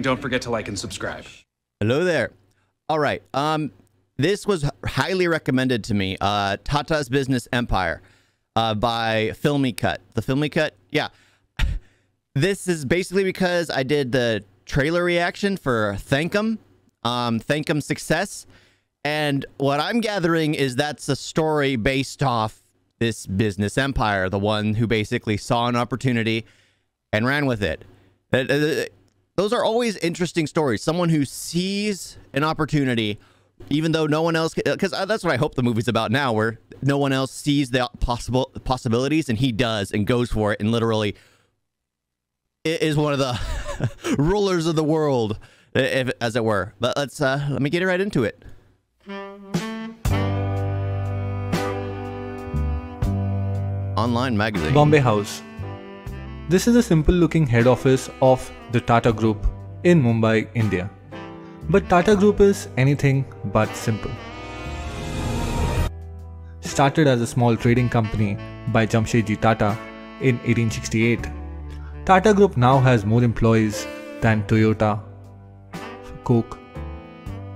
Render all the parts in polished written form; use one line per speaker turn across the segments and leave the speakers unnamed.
Don't forget to like and subscribe.
Hello there. All right. This was highly recommended to me. Tata's Business Empire by Filmy Cut. The Filmy Cut? Yeah. This is basically because I did the trailer reaction for Thankum Success. And what I'm gathering is that's a story based off this business empire, the one who basically saw an opportunity and ran with it. Those are always interesting stories. Someone who sees an opportunity, even though no one else, because that's what I hope the movie's about now, where no one else sees the possibilities, and he does and goes for it, and literally is one of the rulers of the world, as it were. But let me get right into it. Online magazine.
Bombay House. This is a simple looking head office of the Tata Group in Mumbai, India. But Tata Group is anything but simple. Started as a small trading company by Jamshedji Tata in 1868, Tata Group now has more employees than Toyota, Coke,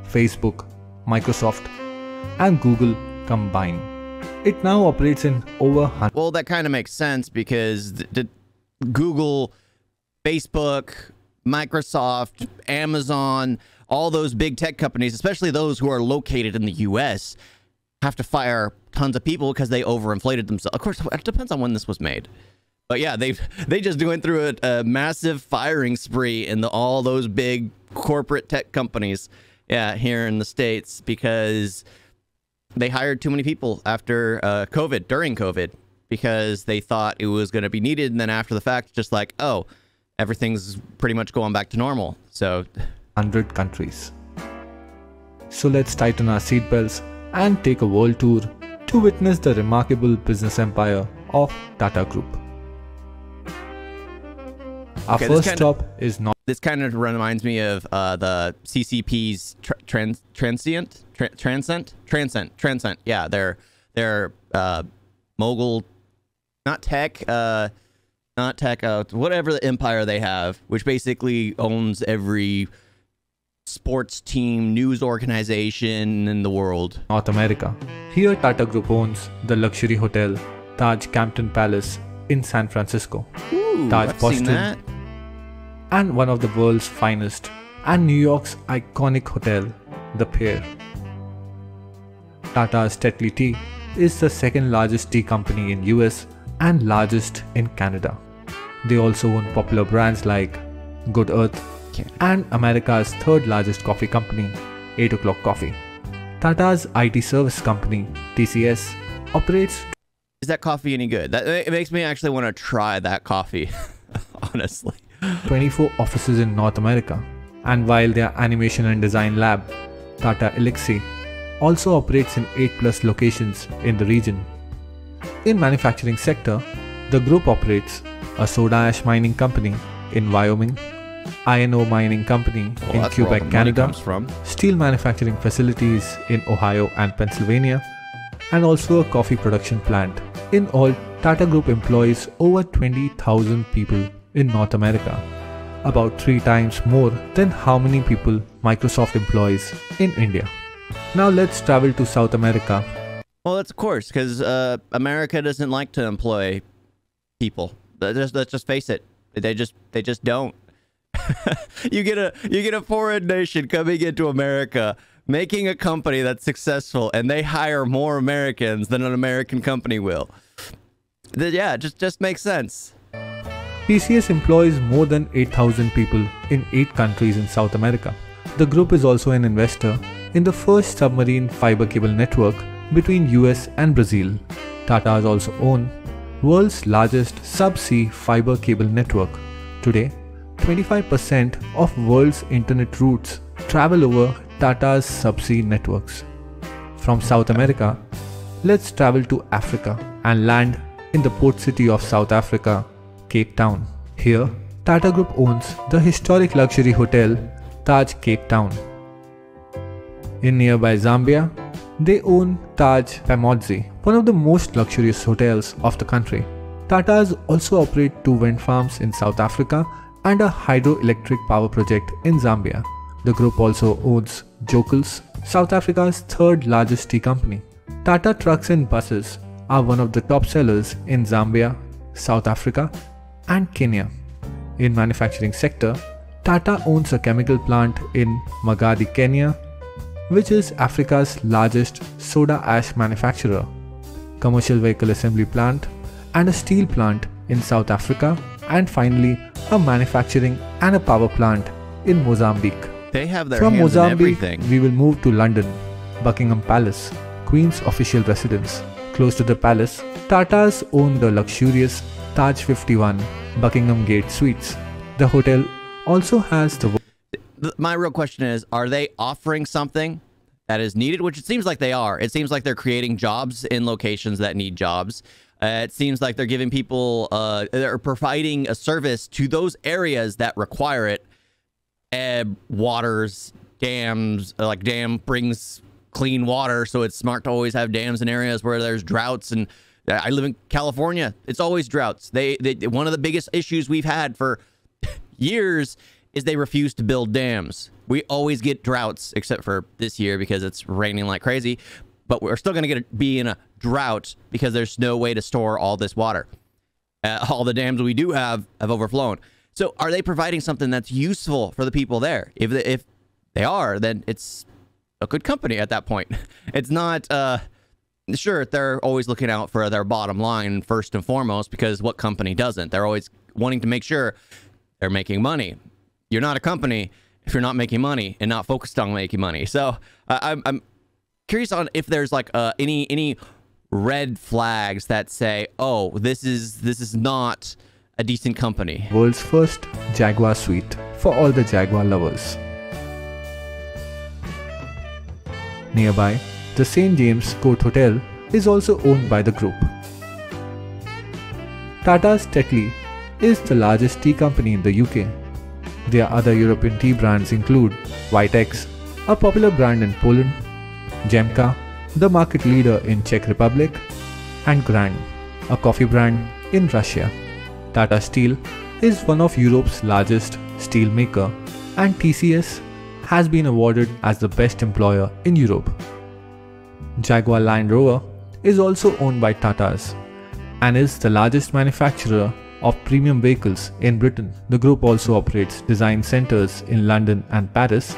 Facebook, Microsoft, and Google combined. It now operates in over 100.
Well, that kind of makes sense because Google, Facebook, Microsoft, Amazon, all those big tech companies, especially those who are located in the US, have to fire tons of people because they overinflated themselves. Of course, it depends on when this was made. But yeah, they just went through a massive firing spree in all those big corporate tech companies, yeah, here in the States, because they hired too many people after COVID, during COVID, because they thought it was going to be needed, and then after the fact, just like, oh, everything's pretty much going back to normal. So
100 countries. So let's tighten our seatbelts and take a world tour to witness the remarkable business empire of Tata Group. Our first stop is not.
This kind of reminds me of the CCP's Transcent. Yeah, they're mogul, not tech, whatever the empire they have, which basically owns every sports team, news organization in the world.
North America. Here Tata Group owns the luxury hotel Taj Campton Palace in San Francisco,
Ooh,
Taj
I've
Boston,
seen that.
and one of the world's finest, and New York's iconic hotel, The Pier. Tata's Tetley Tea is the second largest tea company in US and largest in Canada. They also own popular brands like Good Earth and America's third largest coffee company, 8 O'Clock Coffee. Tata's IT service company, TCS, operates.
Is that coffee any good? It makes me actually want to try that coffee, honestly.
24 offices in North America, and while their animation and design lab, Tata Elixir, also operates in 8+ locations in the region. In manufacturing sector, the group operates a soda ash mining company in Wyoming, iron ore mining company in Quebec, Canada, steel manufacturing facilities in Ohio and Pennsylvania, and also a coffee production plant. In all, Tata Group employs over 20,000 people in North America, about 3 times more than how many people Microsoft employs in India. Now let's travel to South America.
Well, that's of course, because America doesn't like to employ people. Let's just face it. They just don't. You get a foreign nation coming into America, making a company that's successful, and they hire more Americans than an American company will. Yeah, it just makes sense.
TCS employs more than 8,000 people in 8 countries in South America. The group is also an investor in the first submarine fiber cable network between US and Brazil. Tata also owns world's largest subsea fiber cable network. Today, 25% of world's internet routes travel over Tata's subsea networks. From South America, let's travel to Africa and land in the port city of South Africa, Cape Town. Here, Tata Group owns the historic luxury hotel Taj Cape Town. In nearby Zambia, they own Taj Pamodzi, one of the most luxurious hotels of the country. Tatas also operate 2 wind farms in South Africa and a hydroelectric power project in Zambia. The group also owns Jokels, South Africa's 3rd largest tea company. Tata trucks and buses are one of the top sellers in Zambia, South Africa, and Kenya. In manufacturing sector, Tata owns a chemical plant in Magadi, Kenya, which is Africa's largest soda ash manufacturer, commercial vehicle assembly plant, and a steel plant in South Africa, and finally a manufacturing and a power plant in Mozambique.
They have their
From
hands in
Mozambique,
everything.
we will move to London, Buckingham Palace, Queen's official residence. Close to the palace, Tatas own the luxurious Taj 51 Buckingham Gate Suites. The hotel also has the...
My real question is, are they offering something that is needed? Which it seems like they are. It seems like they're creating jobs in locations that need jobs. It seems like they're giving people, they're providing a service to those areas that require it. Waters, dams, like dam brings clean water, so it's smart to always have dams in areas where there's droughts. And I live in California. It's always droughts. One of the biggest issues we've had for years is they refuse to build dams. We always get droughts, except for this year because it's raining like crazy. But we're still going to be in a drought because there's no way to store all this water. All the dams we do have overflown. So are they providing something that's useful for the people there? If they are, then it's a good company at that point. It's not, sure, they're always looking out for their bottom line first and foremost, because what company doesn't? They're always wanting to make sure they're making money. You're not a company if you're not making money and not focused on making money. So I'm curious on if there's like any red flags that say, oh, this is not a decent company.
World's first Jaguar suite for all the Jaguar lovers. Nearby, the St. James Court Hotel is also owned by the group. Tata's Tetley is the largest tea company in the UK. Their other European tea brands include Vitex, a popular brand in Poland, Jemka, the market leader in Czech Republic, and Grand, a coffee brand in Russia. Tata Steel is one of Europe's largest steel maker, and TCS has been awarded as the best employer in Europe. Jaguar Land Rover is also owned by Tatas and is the largest manufacturer of premium vehicles in Britain. The group also operates design centers in London and Paris.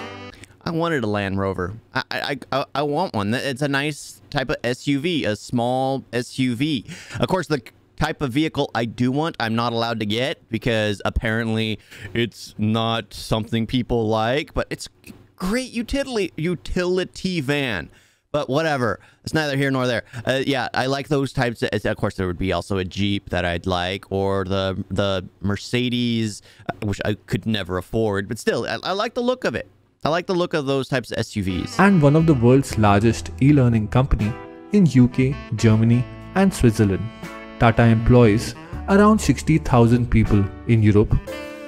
I wanted a Land Rover. I want one. It's a nice type of SUV, a small SUV. Of course, the type of vehicle I do want, I'm not allowed to get because apparently it's not something people like, but it's a great utility van. But whatever, it's neither here nor there. Yeah, I like those types. Of course, there would be also a Jeep that I'd like, or the Mercedes, which I could never afford. But still, I like the look of it. I like the look of those types of SUVs.
And one of the world's largest e-learning company in UK, Germany, and Switzerland. Tata employs around 60,000 people in Europe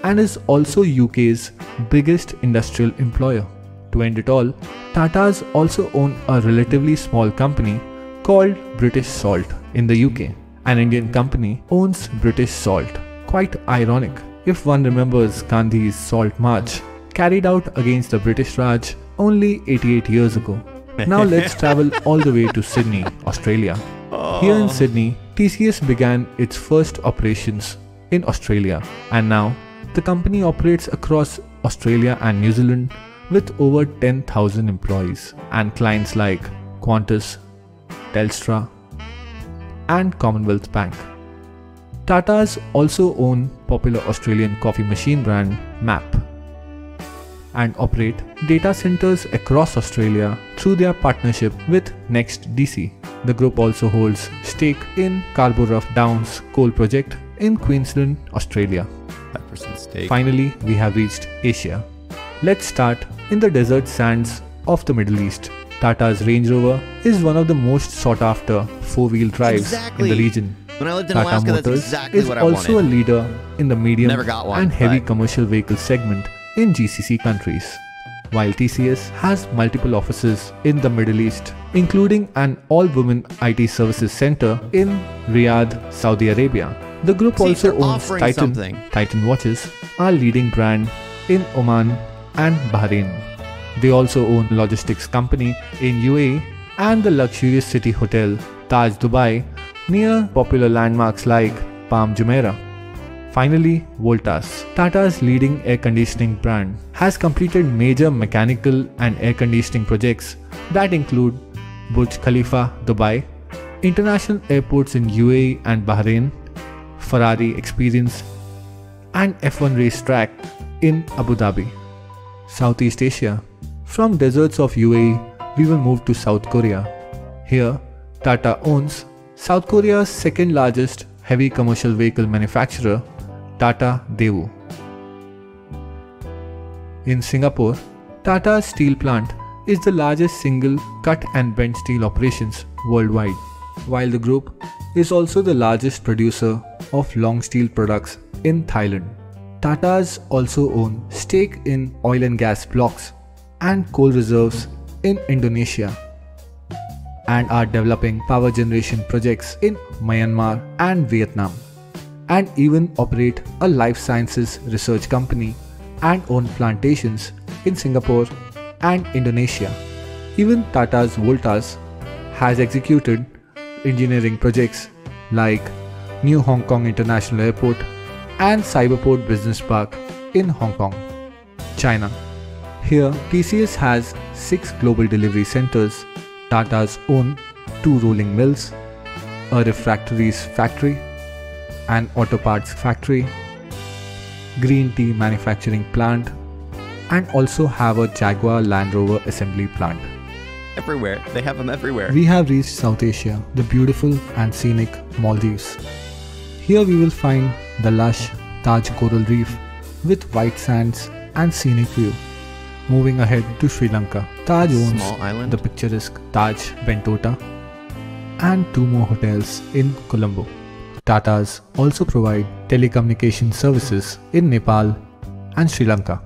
and is also UK's biggest industrial employer. To end it all, Tatas also own a relatively small company called British Salt in the UK. An Indian company owns British Salt. Quite ironic if one remembers Gandhi's Salt March carried out against the British Raj only 88 years ago. Now let's travel all the way to Sydney, Australia. Here in Sydney, TCS began its first operations in Australia, and now the company operates across Australia and New Zealand with over 10,000 employees and clients like Qantas, Telstra, and Commonwealth Bank. Tatas also own popular Australian coffee machine brand MAP and operate data centers across Australia through their partnership with NextDC. The group also holds stake in Scarborough Downs coal project in Queensland, Australia.
5% stake.
Finally, we have reached Asia. Let's start in the desert sands of the Middle East. Tata's Range Rover is one of the most sought after four-wheel drives in the region.
When I lived in
Tata
Alaska, that's
Motors
exactly
is
what I wanted.
also a leader in the medium
Never got one,
and heavy
but-
commercial vehicle segment in GCC countries. while TCS has multiple offices in the Middle East, including an all-women IT services center in Riyadh, Saudi Arabia. The group also owns Titan watches, a leading brand in Oman and Bahrain. They also own logistics company in UAE and the luxurious city hotel Taj Dubai near popular landmarks like Palm Jumeirah. Finally, Voltas, Tata's leading air conditioning brand, has completed major mechanical and air conditioning projects that include Burj Khalifa, Dubai, international airports in UAE and Bahrain, Ferrari Experience, and F1 racetrack in Abu Dhabi. Southeast Asia. From deserts of UAE, we will move to South Korea. Here, Tata owns South Korea's second largest heavy commercial vehicle manufacturer, Tata Daewoo. In Singapore, Tata's steel plant is the largest single cut and bent steel operations worldwide, while the group is also the largest producer of long steel products in Thailand. Tatas also own stake in oil and gas blocks and coal reserves in Indonesia and are developing power generation projects in Myanmar and Vietnam, and even operate a life sciences research company and own plantations in Singapore and Indonesia. Even Tata's Voltas has executed engineering projects like New Hong Kong International Airport and Cyberport Business Park in Hong Kong, China. Here, TCS has 6 global delivery centers, Tata's own 2 rolling mills, a refractories factory, an auto parts factory, green tea manufacturing plant, and also have a Jaguar Land Rover assembly plant.
Everywhere. They have them everywhere.
We have reached South Asia, the beautiful and scenic Maldives. Here we will find the lush Taj Coral Reef with white sands and scenic view. Moving ahead to Sri Lanka, Taj owns the picturesque Taj Bentota and 2 more hotels in Colombo. Tatas also provide telecommunication services in Nepal and Sri Lanka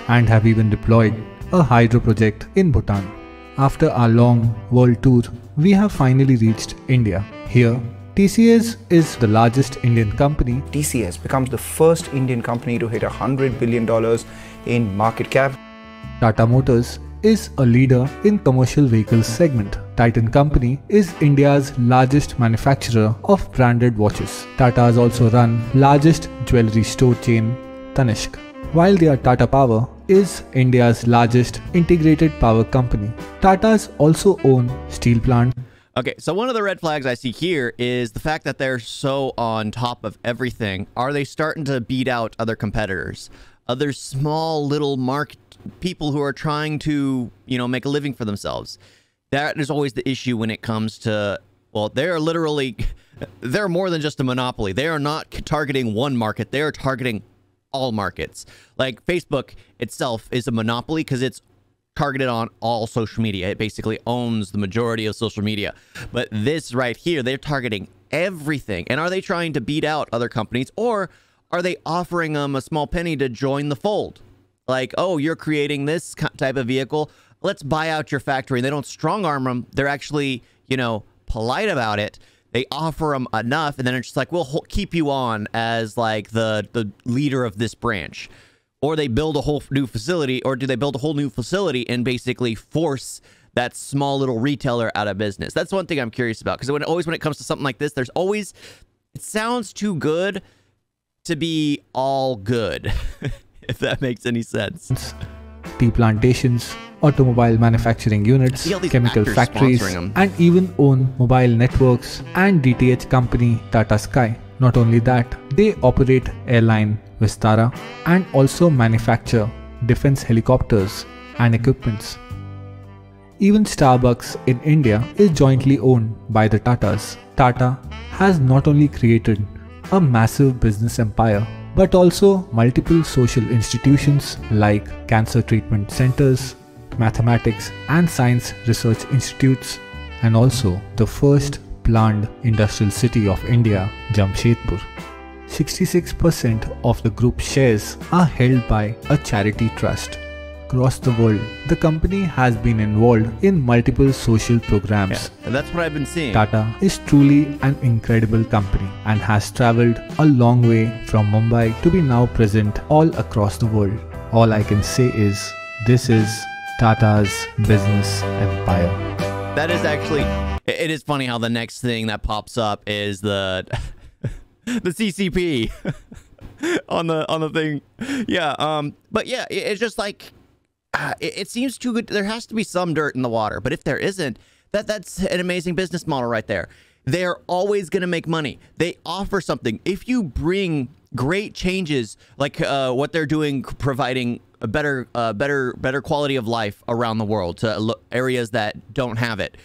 and have even deployed a hydro project in Bhutan. After our long world tour, we have finally reached India. Here, TCS is the largest Indian company.
TCS becomes the first Indian company to hit $100 billion in market cap.
Tata Motors is a leader in commercial vehicles segment. Titan Company is India's largest manufacturer of branded watches. Tatas also run largest jewelry store chain Tanishq, while their Tata Power is India's largest integrated power company. Tatas also own steel plant.
Okay, so one of the red flags I see here is the fact that they're so on top of everything. Are they starting to beat out other competitors? Other small little market people who are trying to, make a living for themselves? That is always the issue when it comes to, well, they're more than just a monopoly. They are not targeting one market. They are targeting all markets. Like Facebook itself is a monopoly because it's targeted on all social media. It basically owns the majority of social media. But this right here, they're targeting everything. And are they trying to beat out other companies, or are they offering them a small penny to join the fold? Like, oh, you're creating this type of vehicle, let's buy out your factory. They don't strong arm them. They're actually, polite about it. They offer them enough, and then it's just like, we'll keep you on as like the leader of this branch. Or they build a whole new facility, or do they build a whole new facility and basically force that small little retailer out of business? That's one thing I'm curious about, because when it comes to something like this, there's always, it sounds too good to be all good, if that makes any sense.
Tea plantations, automobile manufacturing units, chemical factories, and even own mobile networks and DTH company Tata Sky. Not only that, they operate airline Vistara and also manufacture defense helicopters and equipments. Even Starbucks in India is jointly owned by the Tatas. Tata has not only created a massive business empire, but also multiple social institutions like cancer treatment centers, mathematics and science research institutes, and also the first planned industrial city of India, Jamshedpur. 66% of the group's shares are held by a charity trust. across the world. The company has been involved in multiple social programs.
Yeah, that's what I've been seeing.
Tata is truly an incredible company and has traveled a long way from Mumbai to be now present all across the world. All I can say is, this is Tata's business empire.
That is actually, it is funny how the next thing that pops up is the the CCP on the thing. Yeah, but yeah, it's just like it seems too good. There has to be some dirt in the water, but if there isn't, that's an amazing business model right there. They're always going to make money. They offer something. If you bring great changes like what they're doing, providing a better quality of life around the world to areas that don't have it.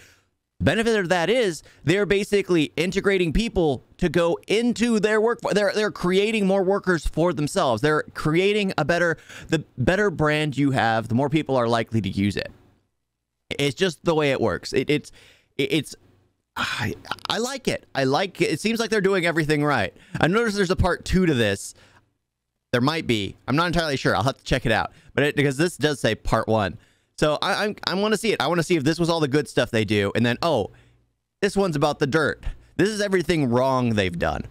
Benefit of that is they're basically integrating people to go into their work. They're creating more workers for themselves. They're creating the better brand you have, the more people are likely to use it. It's just the way it works. I like it. I like it. It seems like they're doing everything right. I noticed there's a part 2 to this. There might be. I'm not entirely sure. I'll have to check it out. But because this does say part 1. So I want to see it. I want to see if this was all the good stuff they do. And then, oh, this one's about the dirt. This is everything wrong they've done.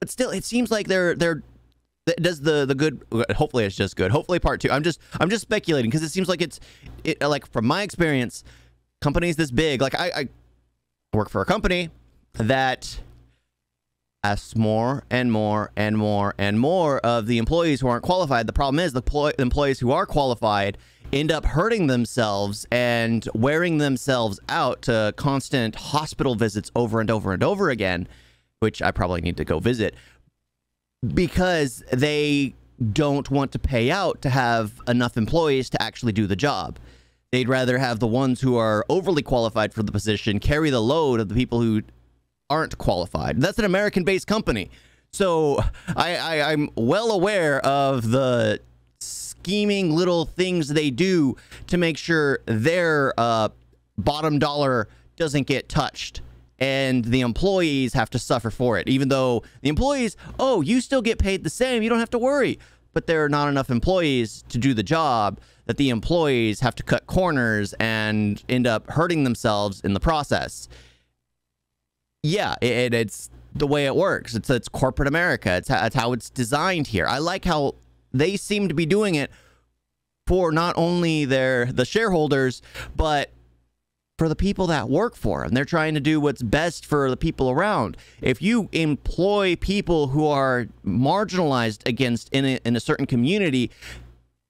But still, it seems like they're does the good. Hopefully it's just good. Hopefully part 2. I'm just speculating because it seems like it's like from my experience, companies this big, like I work for a company that asks more and more and more and more of the employees who aren't qualified. The problem is the employees who are qualified end up hurting themselves and wearing themselves out to constant hospital visits over and over and over again, which I probably need to go visit, because they don't want to pay out to have enough employees to actually do the job. They'd rather have the ones who are overly qualified for the position carry the load of the people who aren't qualified. That's an American-based company. So I'm well aware of the scheming little things they do to make sure their bottom dollar doesn't get touched. And the employees have to suffer for it. Even though the employees, oh, you still get paid the same. You don't have to worry. But there are not enough employees to do the job, that the employees have to cut corners and end up hurting themselves in the process. Yeah, it's the way it works. It's corporate America. It's how it's designed here. I like how they seem to be doing it for not only the shareholders, but for the people that work for them. They're trying to do what's best for the people around. If you employ people who are marginalized in a certain community,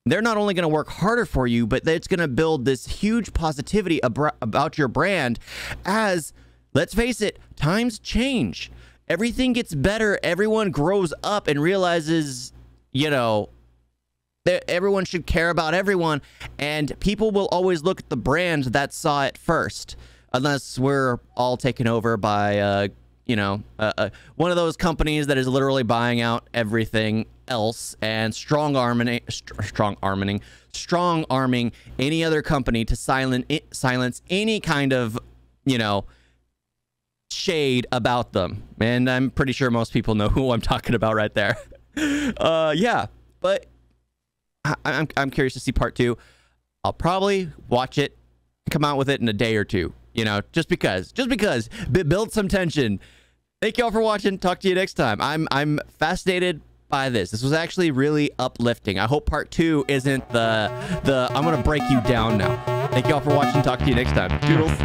they're not only going to work harder for you, but it's going to build this huge positivity about your brand as, let's face it, times change. Everything gets better. Everyone grows up and realizes, you know, that everyone should care about everyone, and people will always look at the brand that saw it first, unless we're all taken over by, one of those companies that is literally buying out everything else and strong arming any other company to silence any kind of, shade about them. And I'm pretty sure most people know who I'm talking about right there. Yeah, but I'm curious to see part 2. I'll probably watch it, come out with it in a day or two, just because build some tension. Thank you all for watching. Talk to you next time. I'm fascinated by this. This was actually really uplifting. I hope part 2 isn't the I'm gonna break you down now. Thank you all for watching. Talk to you next time. Doodles.